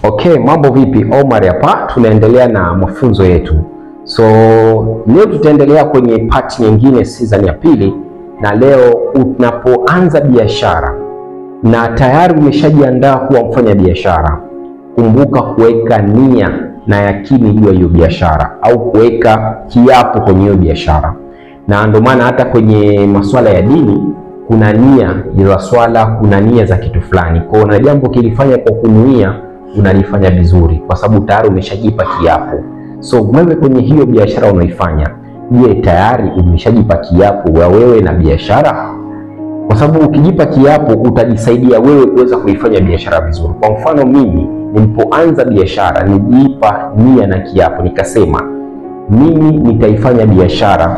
Okay, mambo vipi? Omar hapa, tunaendelea na mafunzo yetu. So leo tutaendelea kwenye part nyingine, season ya pili, na leo unapoanza biashara na tayari umeshajiandaa kuwa mfanya biashara, kumbuka kuweka nia na yakini juu ya hiyo biashara au kuweka kiapo kwenye hiyo biashara. Na ndio maana hata kwenye masuala ya dini kuna nia ya swala, kuna nia za kitu fulani. Kwa hiyo na jambo kilifanya kwa kunuia, unalifanya vizuri kwa sababu tayari umeshajipa kiapo. So wewe kwenye hiyo biashara unaifanya, je, tayari umeshajipa kiapo wewe na biashara? Kwa sababu ukijipa kiapo utajisaidia wewe kuweza kuifanya biashara vizuri. Kwa mfano mimi nilipoanza biashara nilijipa nia na kiapo, nikasema mimi nitaifanya biashara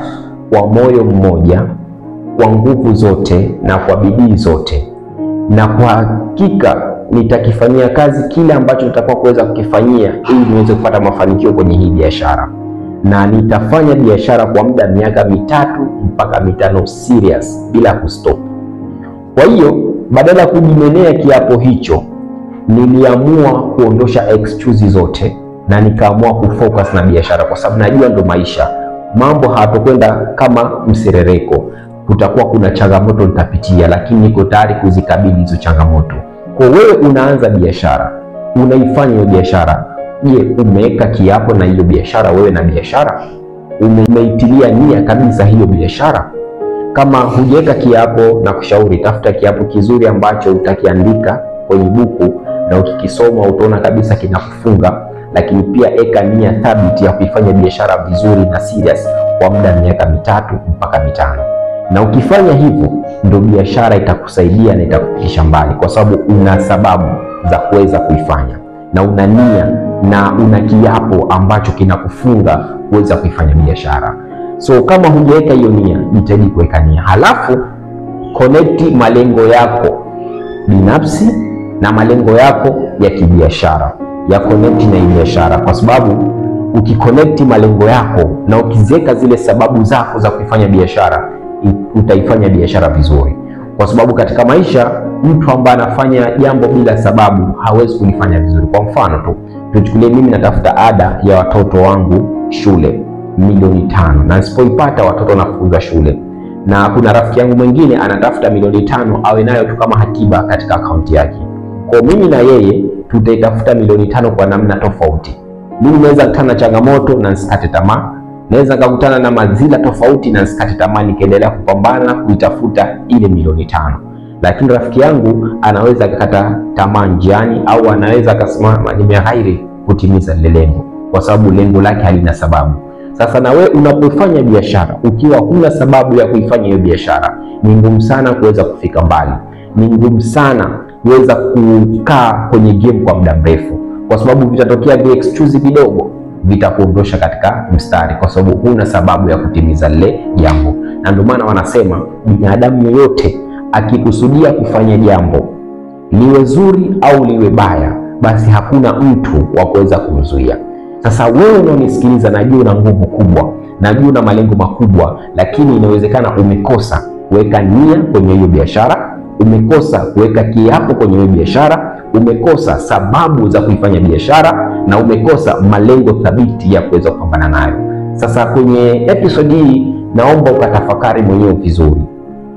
kwa moyo mmoja, kwa nguvu zote na kwa bidii zote, na kwa hakika nitakifanyia kazi kile ambacho nitakuwa kuweza kukifanyia ili niweze kupata mafanikio kwenye hii biashara. Na nitafanya biashara kwa muda miaka 3 mpaka 5 serious bila kustop. Kwa hiyo badala ya kujimenea kiapo hicho, niliamua kuondosha excuse zote na nikaamua kufocus na biashara, kwa sababu najua ndo maisha. Mambo hayatakwenda kama mserereko. Kutakuwa kuna changamoto nitapitia, lakini niko tayari kuzikabili hizo changamoto. Kwa wewe unaanza biashara, unaifanya hiyo biashara, je, umeweka kiapo na hiyo biashara wewe na biashara? Umeitilia nia kabisa hiyo biashara? Kama hujaweka kiapo, na kushauri tafuta kiapo kizuri ambacho utakiandika kwenye buku na ukikisoma utaona kabisa kinakufunga. Lakini pia eka nia thabiti ya kuifanya biashara vizuri na serious kwa muda miaka 3 mpaka 5. Na ukifanya hivyo ndio biashara itakusaidia na itakufikisha mbali, kwa sababu una sababu za kuweza kuifanya na una nia na una kiapo ambacho kinakufunga kuweza kuifanya biashara. So kama hujaweka hiyo nia, jitahidi kuweka nia. Halafu connect malengo yako binafsi na malengo yako ya kibiashara, ya connect na biashara, kwa sababu ukiconnect malengo yako na ukiziweka zile sababu zako za kuifanya biashara, utaifanya biashara vizuri. Kwa sababu katika maisha mtu ambaye anafanya jambo bila sababu hawezi kulifanya vizuri. Kwa mfano tu tuchukulie mimi natafuta ada ya watoto wangu shule milioni 5, na nisipoipata watoto wanafukuza shule, na kuna rafiki yangu mwingine anatafuta milioni 5 awe nayo tu kama hakiba katika akaunti yake. Kwa mimi na yeye tutaitafuta milioni 5 kwa namna tofauti. Mimi naweza kukutana na changamoto na nisikate tamaa, naweza kukutana na mazila tofauti na nisikate tamaa, nikiendelea kupambana kuitafuta ile milioni 5. Lakini rafiki yangu anaweza kukata tamaa njiani, au anaweza akasimama nimeghairi kutimiza lile lengo, kwa sababu lengo lake halina sababu. Sasa na wewe unapofanya biashara ukiwa huna sababu ya kuifanya hiyo biashara, ni ngumu sana kuweza kufika mbali. Ni ngumu sana kuweza kukaa kwenye game kwa muda mrefu, kwa sababu vitatokea excuse vidogo vitakuondosha katika mstari, kwa sababu huna sababu ya kutimiza lile jambo. Na ndio maana wanasema binadamu yoyote akikusudia kufanya jambo liwe zuri au liwe baya, basi hakuna mtu wa kuweza kumzuia. Sasa wewe unaonisikiliza, najua una nguvu kubwa, najua una malengo makubwa, lakini inawezekana umekosa kuweka nia kwenye hiyo biashara, umekosa kuweka kiapo kwenye hiyo biashara, umekosa sababu za kuifanya biashara, na umekosa malengo thabiti ya kuweza kupambana nayo. Sasa kwenye episode hii naomba ukatafakari mwenyewe vizuri.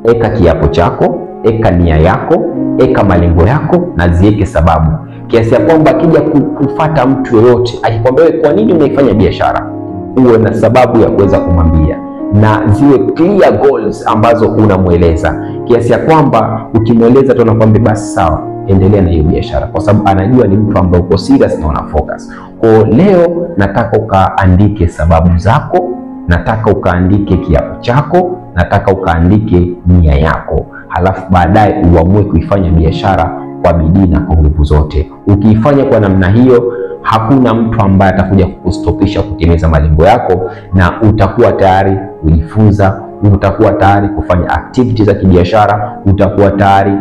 Eka kiapo chako, eka nia yako, eka malengo yako na ziweke sababu, kiasi ya kwamba akija kufuata mtu yoyote akikwambia wewe kwa nini unaifanya biashara, uwe na sababu ya kuweza kumwambia, na ziwe clear goals ambazo unamueleza, kiasi ya kwamba ukimweleza tu anakuambia basi sawa, endelea na hiyo biashara, kwa sababu anajua ni mtu ambaye uko serious na una focus. Kwa leo nataka ukaandike sababu zako, nataka ukaandike kiapo chako, nataka ukaandike nia yako, halafu baadaye uamue kuifanya biashara kwa bidii na kwa nguvu zote. Ukiifanya kwa namna hiyo, hakuna mtu ambaye atakuja kukustopisha kutimiza malengo yako, na utakuwa tayari kujifunza, utakuwa tayari kufanya activities za kibiashara, utakuwa tayari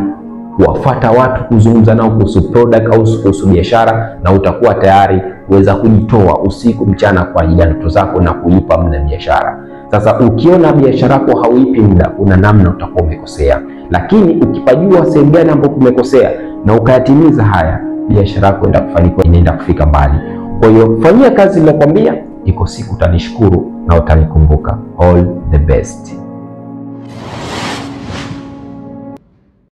kuwafuata watu kuzungumza nao kuhusu product au kuhusu biashara, na utakuwa tayari kuweza kujitoa usiku mchana kwa ajili ya ndoto zako na kuipa muda biashara. Sasa ukiona biashara yako hauipi muda, una namna utakuwa umekosea. Lakini ukipajua sehemu gani ambapo umekosea na ukayatimiza haya, biashara yako inaenda kufanikiwa, inaenda kufika mbali. Kwa hiyo fanyia kazi nilokuambia, iko siku utanishukuru na utanikumbuka. All the best.